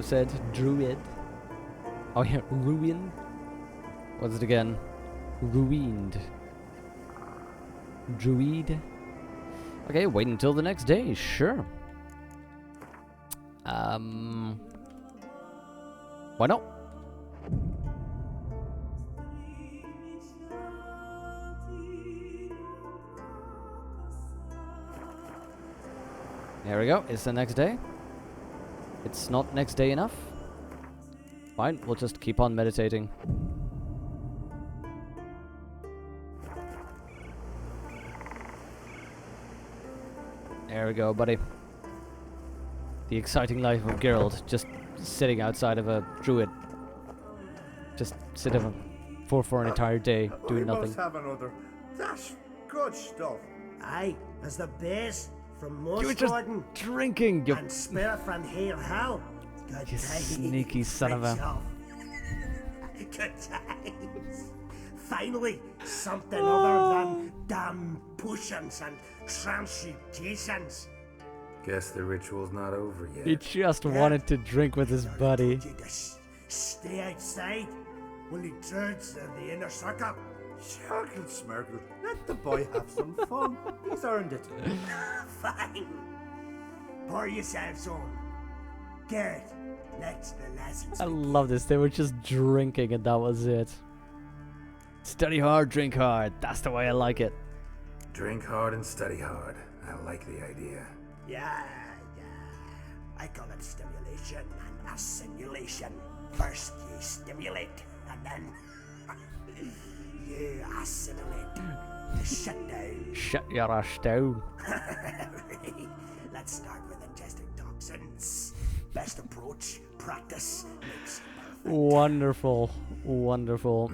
Said druid. Oh yeah, ruin. What's it again? Ruined. Druid. Okay, wait until the next day. Sure. Why not? There we go. It's the next day. It's not next day enough. Fine, we'll just keep on meditating. There we go, buddy. The exciting life of Geralt, just sitting outside of a druid. Just sit for an entire day, doing nothing. Must have another. That's good stuff. Aye, as the base from Moss You were just Garden drinking, you and Spirit from Here Hell. Good You times. sneaky son of a- Good times. Finally, something other than damn potions and transmutations. Guess the ritual's not over yet. He just wanted to drink with his buddy. Told you to stay outside. Only turds in the inner circle. Smirkle, smirkle. Let the boy have some fun. He's earned it. Fine. Pour yourselves on. Garrett, let the lessons I begin. love this. They were just drinking and that was it. Study hard, drink hard. That's the way I like it. Drink hard and study hard. I like the idea. Yeah. I call it stimulation and assimilation. First you stimulate, and then you assimilate. Shut down. Shut your ass down. Let's start with ingesting toxins. Best approach, practice makes perfect. Wonderful. Wonderful.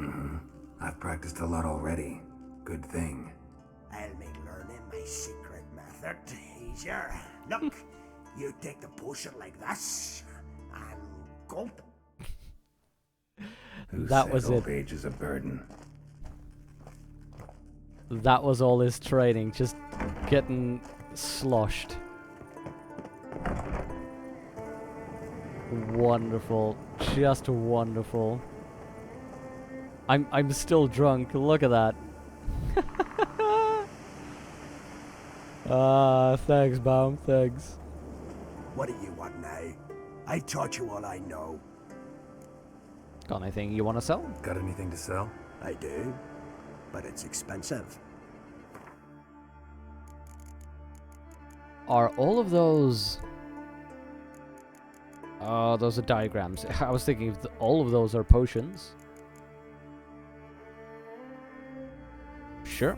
I've practiced a lot already. Good thing. I'll make learning my secret method easier. Look, you take the potion like this and gulp. Who That said was old it. age is a burden? That was all his training. Just getting sloshed. Wonderful. Just wonderful. I'm still drunk. Look at that. Thanks, Baum. Thanks. What do you want now? I taught you all I know. Got anything you want to sell? Got anything to sell? I do, but it's expensive. Are all of those... Oh, those are diagrams. I was thinking if all of those are potions. Sure.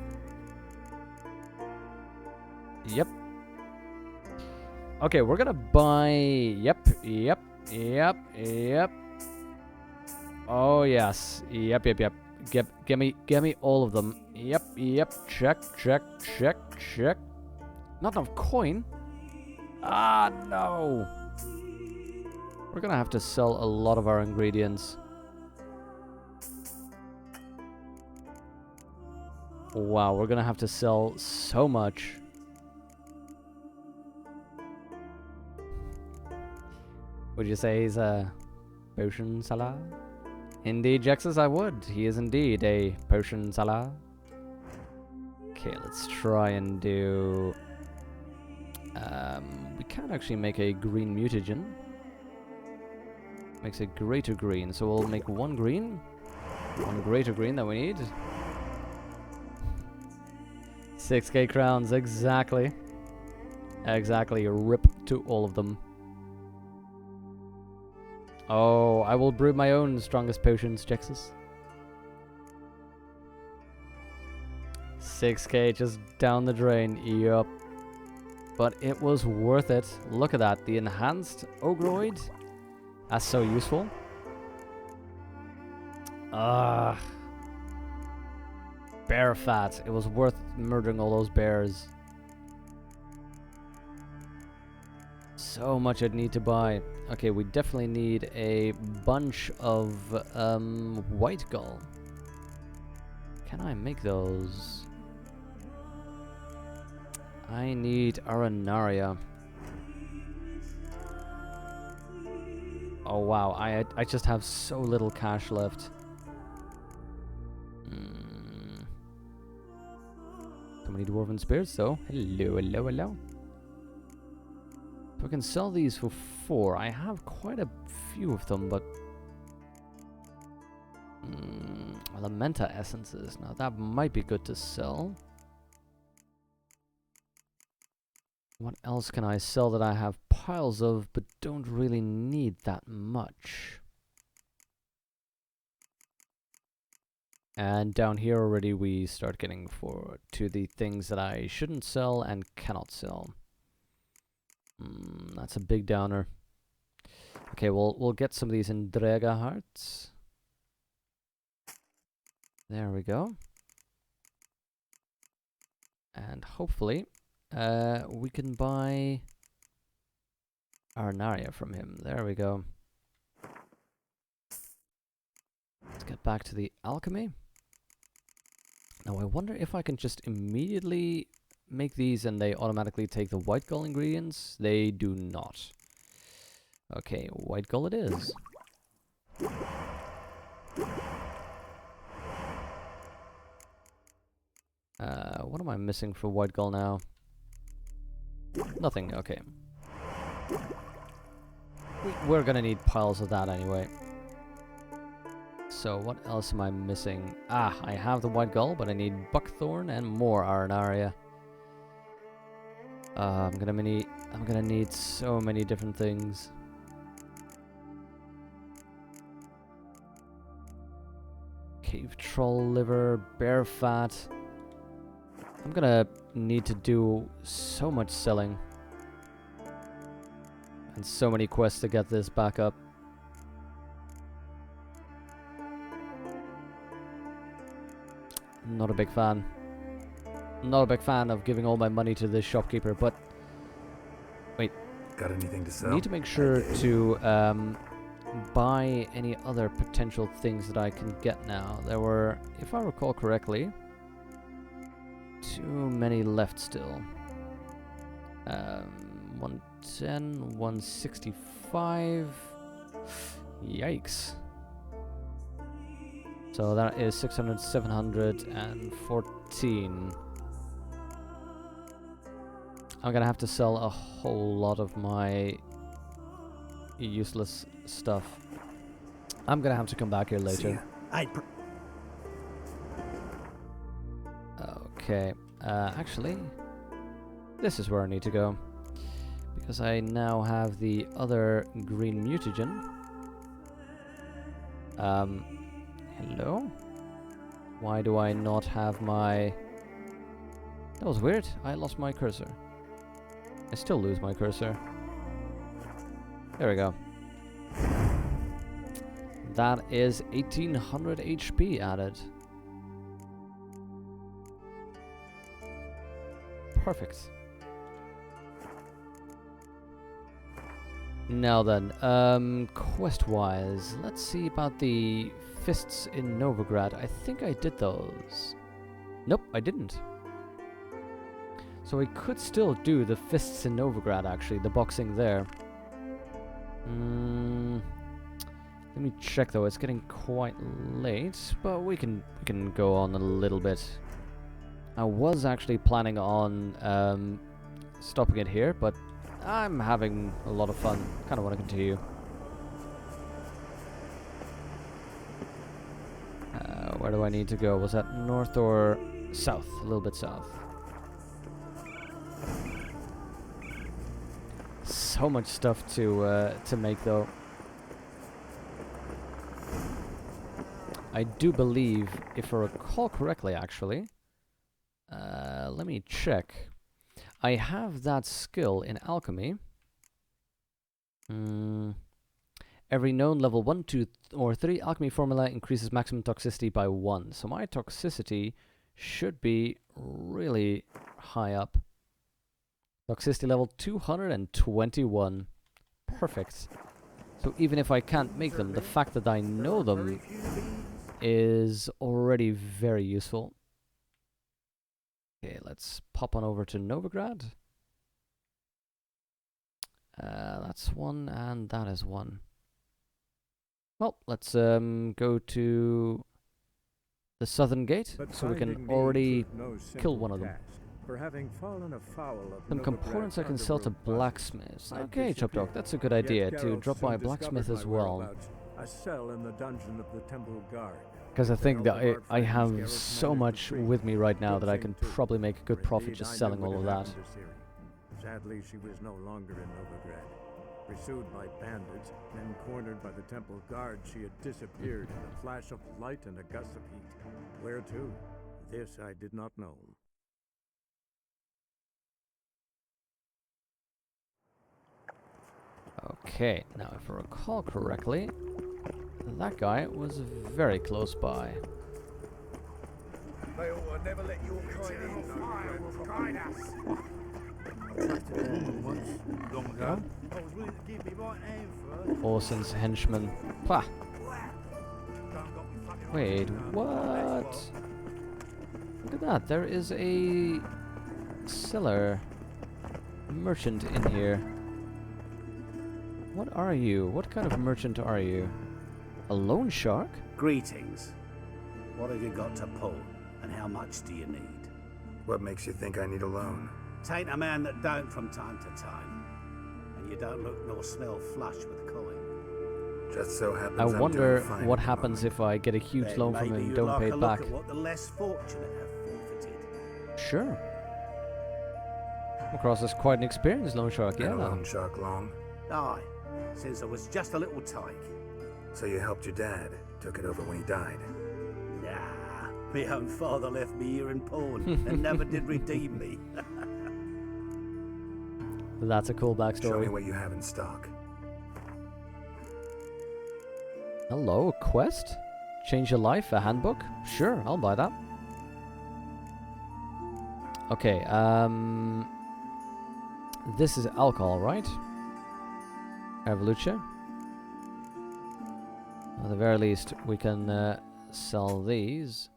Yep. Okay, we're gonna buy... Yep. Oh, yes. Yep. Give me all of them. Yep. Check. Not enough coin? Ah, no. We're gonna have to sell a lot of our ingredients. Wow, we're gonna have to sell so much. Would you say he's a potion seller? Indeed, Jexus, I would. He is indeed a potion seller. Okay, let's try and do... we can actually make a green mutagen. Makes a greater green, so we'll make one green. One greater green that we need. 6k crowns, exactly. Exactly, rip to all of them. Oh, I will brew my own strongest potions, Jexus. 6k just down the drain, yup. But it was worth it. Look at that, the enhanced Ogroid. That's so useful. Bear fat. It was worth murdering all those bears. So much I'd need to buy. Okay, we definitely need a bunch of white gull. Can I make those? I need Arenaria. Oh wow, I just have so little cash left. So many dwarven spirits though. Hello, hello, hello. So I can sell these for 4. I have quite a few of them, but Elementa essences. Now that might be good to sell. What else can I sell that I have piles of but don't really need that much? And down here already we start getting to the things that I shouldn't sell and cannot sell. That's a big downer. Okay, we'll get some of these Indrega hearts. There we go. And hopefully we can buy Arnaria from him. There we go. Let's get back to the alchemy. Now I wonder if I can just immediately make these and they automatically take the white gull ingredients. They do not. Okay, white gull it is. What am I missing for white gull now? Nothing, okay. We're gonna need piles of that anyway. So what else am I missing? Ah, I have the white gull, but I need buckthorn and more Arnaria. I'm gonna need so many different things. Cave troll liver, bear fat. I'm gonna need to do so much selling. And so many quests to get this back up. Not a big fan. Not a big fan of giving all my money to this shopkeeper, but... Wait. Got anything to sell? I need to make sure to buy any other potential things that I can get now. There were, if I recall correctly, too many left still. 110, 165. Yikes. So that is 600, 714. I'm gonna have to sell a whole lot of my useless stuff. I'm gonna have to come back here later. Okay, actually, this is where I need to go. Because I now have the other green mutagen. Hello? Why do I not have my... That was weird. I lost my cursor. I still lose my cursor. There we go. That is 1800 HP added. Perfect. Now then, quest-wise, let's see about the fists in Novigrad. I think I did those. Nope, I didn't. So I could still do the fists in Novigrad, actually, the boxing there. Let me check though, it's getting quite late, but we can go on a little bit. I was actually planning on stopping it here, but I'm having a lot of fun. Kind of want to continue. Where do I need to go? Was that north or south? A little bit south. So much stuff to make though. I do believe, if I recall correctly, actually. Let me check. I have that skill in alchemy. Every known level 1, 2, or 3 alchemy formula increases maximum toxicity by 1. So my toxicity should be really high up. Toxicity level 221. Perfect. So even if I can't make them, the fact that I know them is already very useful. Okay, let's pop on over to Novigrad. That's one, and that is one. Well, let's go to the southern gate, But so we can finding me already proved no kill simple one of them. task, for having fallen afoul of Some Novograd's components I can sell to underworld bosses, blacksmiths. I Okay, Chop Dog, disappeared. that's a good Yet idea, to Geralt drop by a soon blacksmith discovered as my well. whereabouts, a cell in the dungeon of the Temple Guard. Because I think that Help of I our have friends, Geralt so managed much to free with me right now that I can Good thing, too, probably make a good for profit indeed just I selling knew all what of had that. happened to Ciri. Sadly, she was no longer in Novigrad. Pursued by bandits, then cornered by the Temple Guard, she had disappeared in a flash of light and a gust of heat. Where to? This I did not know. Okay, now if I recall correctly, that guy was very close by. They ought to never let your kind in. Once, long ago. I was willing to give me right hand for Orson's henchman. Pah! Wait, what? Look at that, there is a seller, a merchant in here. What are you? What kind of merchant are you? A loan shark? Greetings. What have you got to pull, and how much do you need? What makes you think I need a loan? Tain't a man that don't from time to time, and you don't look nor smell flush with coin. Just so happens I I'm wonder doing fine what at the happens moment. if I get a huge Then loan from maybe him and you'd don't like pay a it look back. at what the less fortunate have forfeited. Sure. Across is quite an experienced loan shark, Been yeah. a loan shark long? Aye, since I was just a little tyke. So you helped your dad, took it over when he died. Nah, my own father left me here in pawn and never did redeem me. That's a cool Show me backstory. what you have in stock. Hello, a quest? Change your life, a handbook? Sure, I'll buy that. Okay, this is alcohol, right? Evolution. At the very least, we can sell these.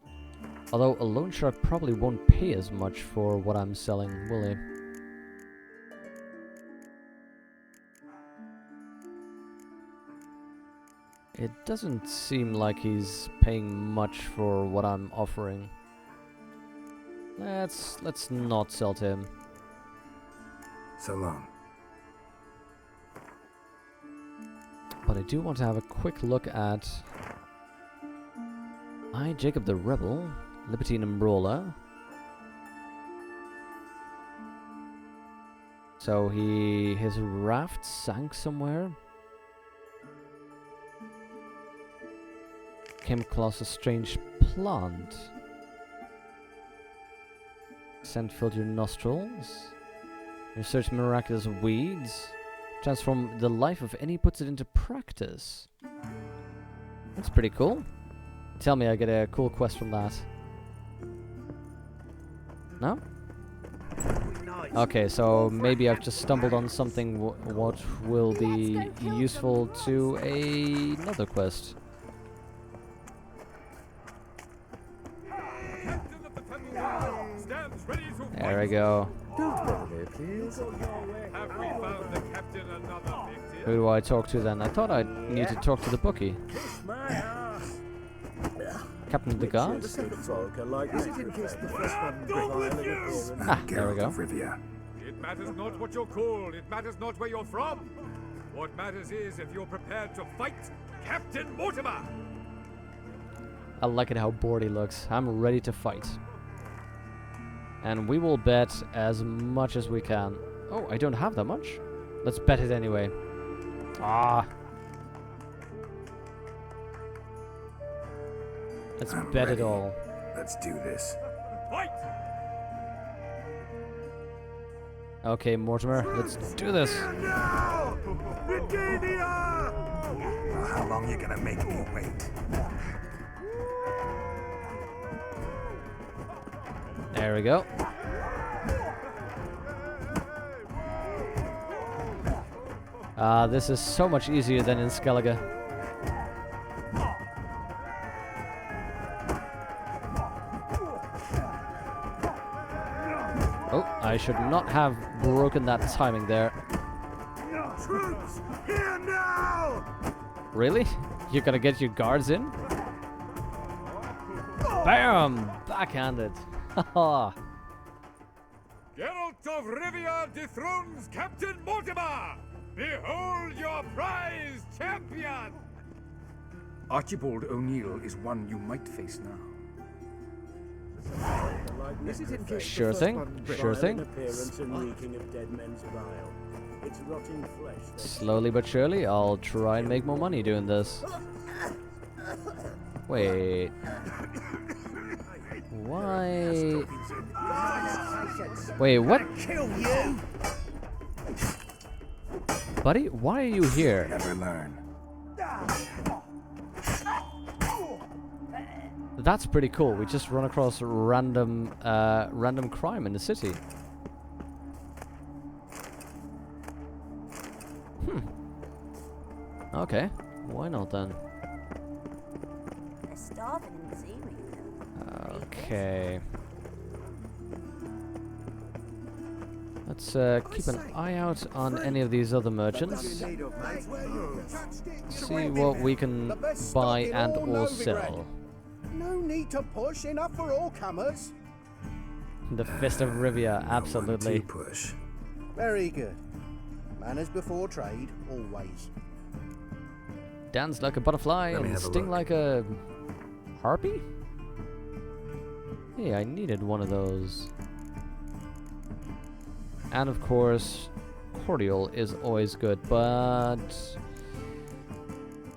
Although a loan shark probably won't pay as much for what I'm selling, will he? It doesn't seem like he's paying much for what I'm offering. Let's not sell to him. So long. But I do want to have a quick look at Jacob the Rebel, Libertine and Brawler. So his raft sank somewhere. Came across a strange plant. Scent filled your nostrils. Research miraculous weeds. Transform the life of any puts it into practice. That's pretty cool. Tell me I get a cool quest from that. No? Okay, so maybe I've just stumbled on something what will be useful to another quest. There we go. Who do I talk to then? I thought I need to talk to the bookie. Captain of the Guards? Ah, there we go. Rivia. It matters not what you're called, it matters not where you're from. What matters is if you're prepared to fight Captain Mortimer! I like it how bored he looks. I'm ready to fight. And we will bet as much as we can. Oh, I don't have that much. Let's bet it anyway. Ah. Let's I'm bet ready. it all. Let's do this. Fight! Okay, Mortimer, let's do this. Well, how long you gonna make me wait? There we go. This is so much easier than in Skellige. Oh, I should not have broken that timing there. Troops, here now! Really? You're gonna get your guards in? Bam! Backhanded. Haha. Geralt of Rivia dethrones Captain Mortimer! Behold your prize champion! Archibald O'Neill is one you might face now. This is in case Sure the thing, first one sure vile thing. in appearance and reeking of dead men's bile. It's rotting flesh. Slowly but surely, I'll try and make more money doing this. Wait. Why? Wait, what? Kill you! Buddy, why are you here? Never learn. That's pretty cool. We just run across random crime in the city. Okay, why not then? They're starving in the zoo, maybe. Okay. Let's keep an eye out on any of these other merchants. See what we can buy and or sell. No need to push, enough for all comers. The Fist of Rivia, absolutely. To push. Very good. Manners before trade, always. Dance like a butterfly Let me and have a sting look. like a harpy? Hey, I needed one of those. And of course, cordial is always good, but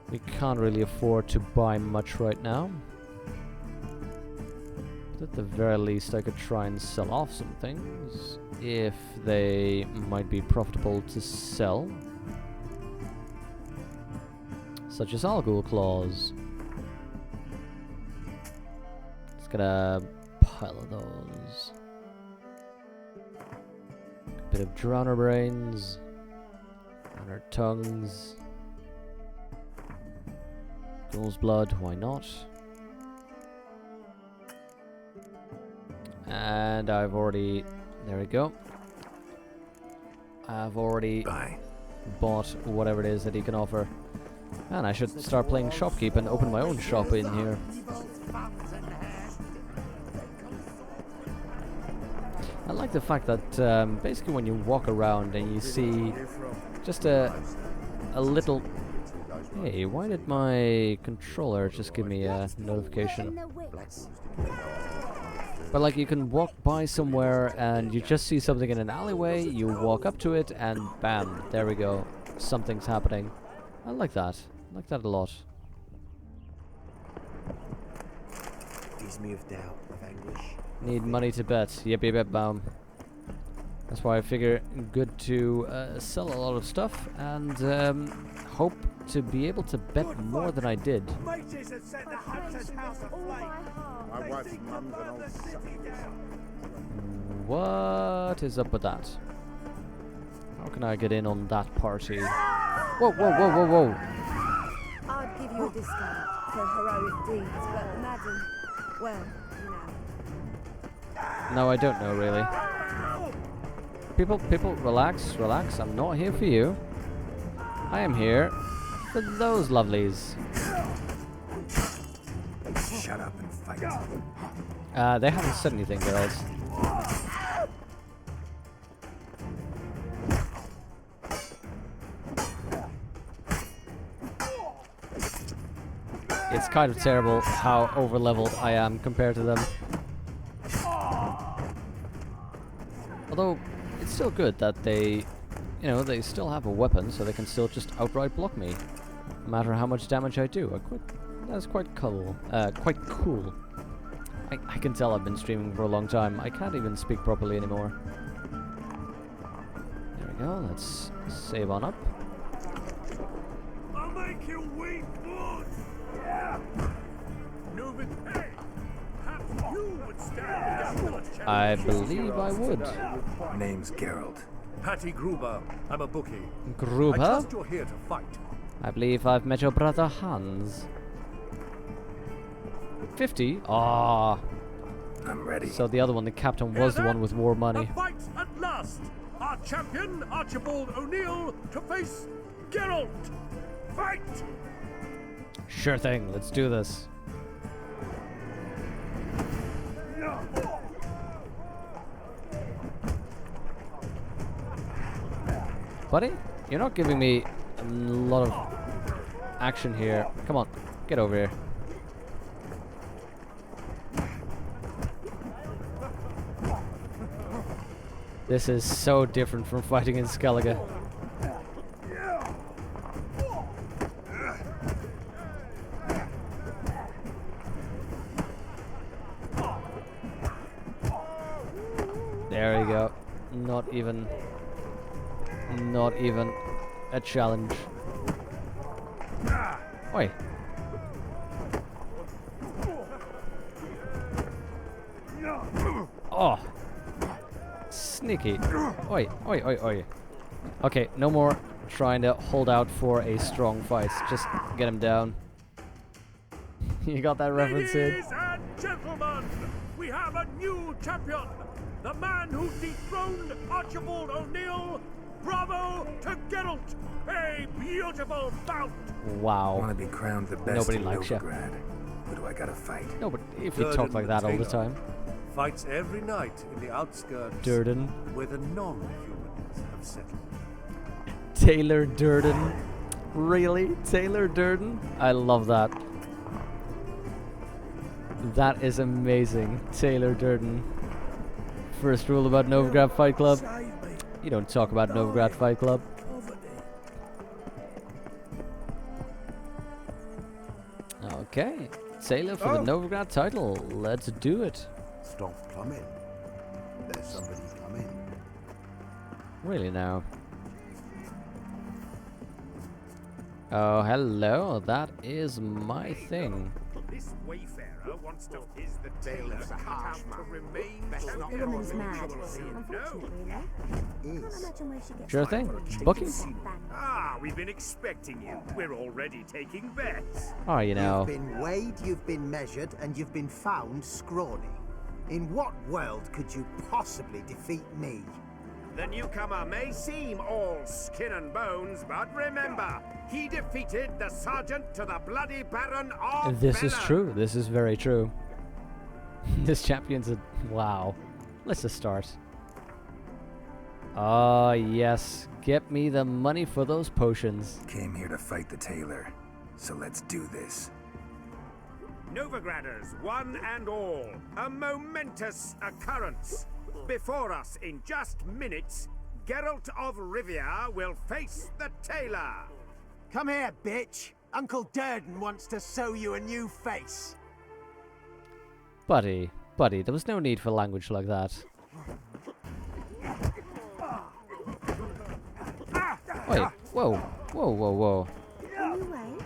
we can't really afford to buy much right now. But at the very least, I could try and sell off some things if they might be profitable to sell. Such as Algol Claws. Let's get a pile of those. A bit of Drowner Brains. Drowner Tongues. Ghoul's Blood, why not? And I've already... There we go. I've already Bye. bought whatever it is that he can offer. And I should start playing shopkeep and open my own shop in here. I like the fact that basically when you walk around and you see just a little... Hey, why did my controller just give me a notification? But like you can walk by somewhere and you just see something in an alleyway, you walk up to it and bam, there we go. Something's happening. I like that. I like that a lot. He's moved out of anguish. Need money to bet. Yep, yep, yep, bam. That's why I figure good to sell a lot of stuff and hope to be able to bet more than I did. Mages have set the hunter's house aflame. My wife's mum's an old What is up with that? How can I get in on that party? Whoa, whoa, whoa, whoa, whoa. I'd give you a discount for heroic deeds, but madam, well, you know. No, I don't know really. People, relax, relax. I'm not here for you. I am here for those lovelies. Shut up and fight. They haven't said anything, girls. It's kind of terrible how over-leveled I am compared to them. Although, it's still good that they, you know, they still have a weapon, so they can still just outright block me. No matter how much damage I do. That's quite cool. Quite cool. I can tell I've been streaming for a long time. I can't even speak properly anymore. There we go. Let's save on up. I'll make you weep blood! Yeah! Newman, hey! Perhaps you would stand against the I believe I would. Name's Geralt. Patty Gruber, I'm a bookie. I Gruber? trust you're here to fight. I believe I've met your brother Hans. 50? Ah. I'm ready. So the other one, the captain, was the one with more money. A fight at last! Our champion, Archibald O'Neill, to face Geralt! Fight! Sure thing, let's do this. Buddy, you're not giving me a lot of action here. Come on, get over here. This is so different from fighting in Skellige. There we go. Not even a challenge. Oi. Oh. Sneaky. Oi, oi, oi, oi. Okay, no more trying to hold out for a strong fight. Just get him down. You got that reference in? Ladies and gentlemen, we have a new champion. The man who dethroned Archibald O'Neill. Bravo to Geralt. A beautiful bout. Wow. I want to be crowned the best Nobody in likes you. Novigrad. Who do I gotta fight? No, but if you talk like that all the time. Fights every night in the outskirts Durden. where the non-humans have settled. Taylor Durden. Really? Taylor Durden? I love that. That is amazing. Taylor Durden. First rule about Novigrad Fight Club. You don't talk about Novigrad Fight Club. Okay. Taylor for the Novigrad title. Let's do it. Stop coming. There's somebody coming. Really now? Oh, hello. That is my thing. This wayfarer wants to fizz the tailor cut out to remain The woman's mad. No. Unfortunately, no. Can't imagine where she gets Sure thing. Booking. Ah, we've been expecting you. We're already taking bets. Oh, you know. You've been weighed, you've been measured, and you've been found scrawny. In what world could you possibly defeat me? The newcomer may seem all skin and bones, but remember, he defeated the sergeant to the bloody Baron of This is Valor. true. This is very true. This champion's a... Wow. Let's just start. Ah, yes. Get me the money for those potions. Came here to fight the tailor, so let's do this. Novigraders, one and all, a momentous occurrence. Before us in just minutes, Geralt of Rivia will face the tailor. Come here, bitch. Uncle Durden wants to sew you a new face. Buddy, there was no need for language like that. Wait, whoa, whoa, whoa, whoa. Will you wait,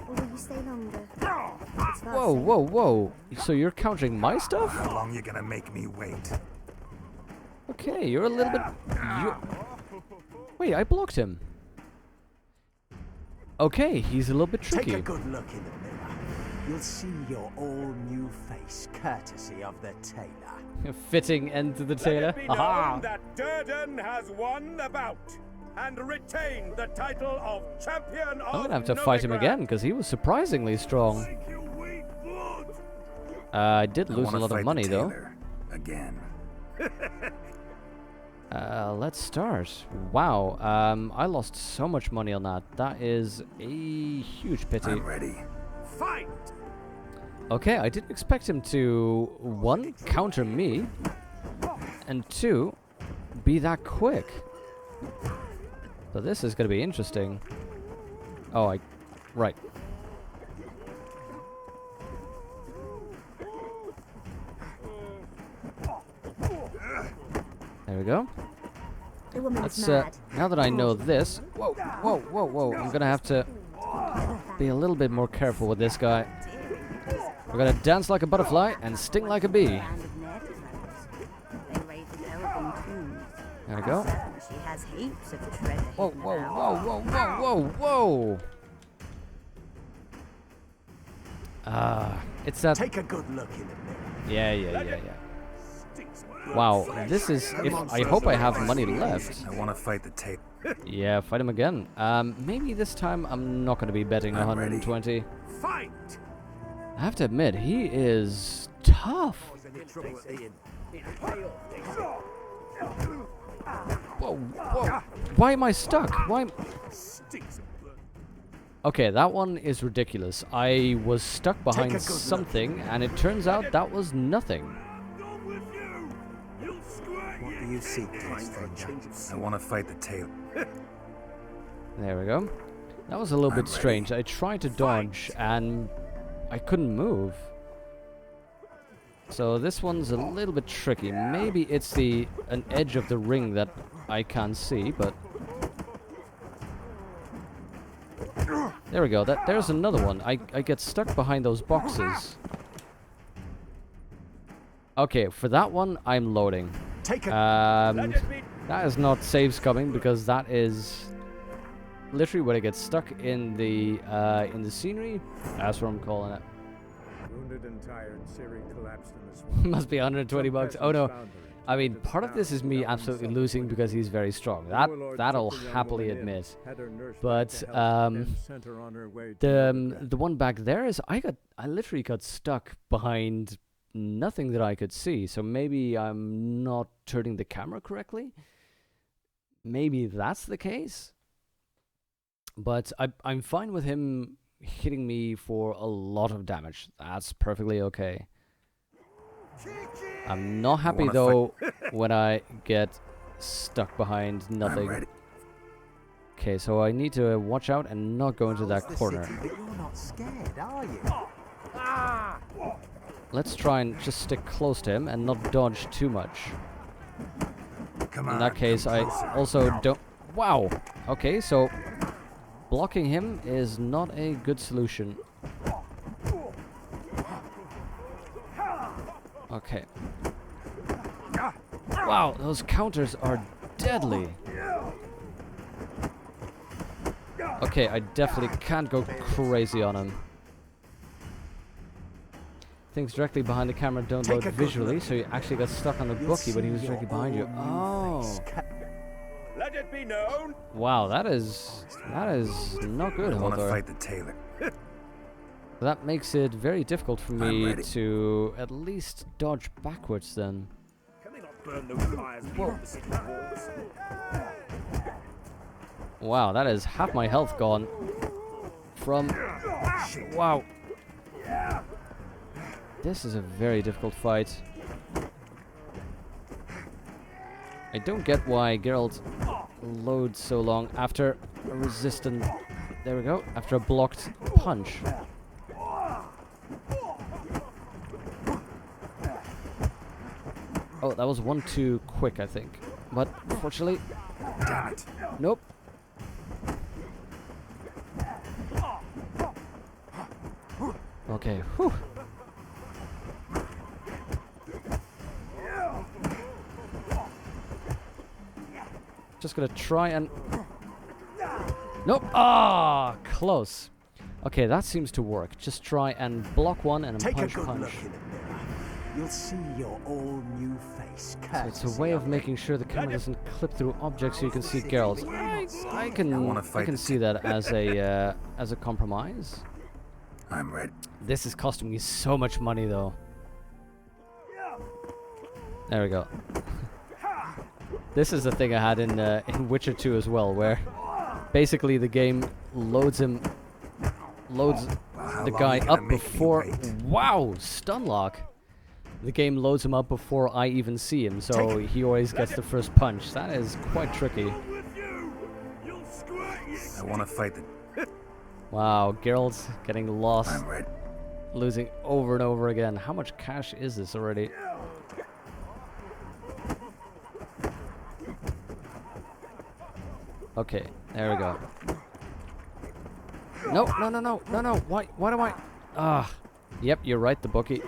or will you stay longer? It's fast. Whoa, whoa, whoa. So you're countering my stuff? How long you gonna make me wait? Okay, you're a little bit... Wait, I blocked him. Okay, he's a little bit tricky. Take a good look in the mirror. You'll see your all-new face, courtesy of the tailor. Fitting end to the tailor. Let it be known Aha! that Durden has won the bout and retained the title of champion of I'm gonna have to fight him Novigrad. again because he was surprisingly strong. I did I lose a wanna lot of fight money the though. tailor again. Let's start. Wow, I lost so much money on that. That is a huge pity. I'm ready. Fight! Okay, I didn't expect him to, one, counter me, and two, be that quick. So this is going to be interesting. Oh, right. There we go. The woman's Let's, mad. now that I know this, whoa, whoa, whoa, whoa, I'm going to have to be a little bit more careful with this guy. We're going to dance like a butterfly and sting like a bee. Band of nerdy fellows. They raided Elven tombs. There we go. She has heaps of treasure. Whoa, hidden whoa, about. whoa, whoa, whoa, whoa! It's that... Take a good look in the mirror. Yeah. Stinks Wow, this is... I hope I have money left. I want to fight the tape. Yeah, fight him again. Maybe this time I'm not going to be betting 120. Fight! I have to admit, he is tough. Whoa, whoa. Why am I stuck? Why am... Okay, that one is ridiculous. I was stuck behind something, and it turns out that was nothing. What do you seek, stranger? I want to fight the tape. There we go. That was a little bit strange. I tried to dodge, and I couldn't move. So this one's a little bit tricky. Maybe it's an edge of the ring that I can't see, but... There we go. There's another one. I get stuck behind those boxes. Okay, for that one, I'm loading. That is not saves coming, because that is literally when I get stuck in the scenery. That's what I'm calling it. Wounded and tired, Siri collapsed in the swamp. Must be 120 bucks. Oh no. I mean, part of this is me absolutely losing because he's very strong. That'll happily admit. But the one back there is I literally got stuck behind nothing that I could see. So maybe I'm not turning the camera correctly. Maybe that's the case. But I'm fine with him hitting me for a lot of damage. That's perfectly okay. I'm not happy though when I get stuck behind nothing. Okay, so I need to watch out and not go into that corner. But you're not scared, are you? Let's try and just stick close to him and not dodge too much. In that case, I also don't... Wow! Okay, so blocking him is not a good solution. Okay. Wow, those counters are deadly. Okay, I definitely can't go crazy on him. Things directly behind the camera don't load visually, so you actually got stuck on the bookie, but he was directly behind you. Oh. Let it be known. Wow, that is not good, I want to Hothor. fight the tailor. That makes it very difficult for me to at least dodge backwards then. Can they not burn those fires beyond the city walls? Wow, that is half my health gone. From... Wow. This is a very difficult fight. I don't get why Geralt loads so long after a resistant... There we go. After a blocked punch. Oh, that was one too quick, I think. But, unfortunately... Damn it. Nope. Okay, whew. Just gonna try and... Nope! Ah, close. Okay, that seems to work. Just try and block one and then punch. You'll see your all new face. So it's a way of making sure the camera doesn't clip through objects so you can see Geralt. I can see that as a compromise. I'm ready. This is costing me so much money though. There we go. This is the thing I had in Witcher 2 as well, where basically the game loads the guy up before... Wow! Stun lock! The game loads him up before I even see him, so he always gets the first punch. That is quite tricky. I want to fight the... Wow, Geralt's getting lost. I'm ready. Losing over and over again. How much cash is this already? Okay, there we go. No, no, no, no, no, no. Why do I... Ah. Yep, you're right, the bookie.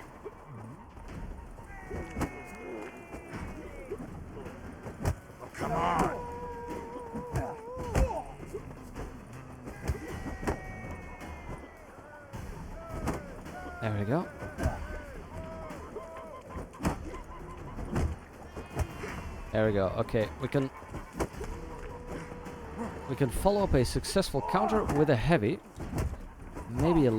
Come on. There we go. There we go. Okay, we can follow up a successful counter with a heavy. Maybe a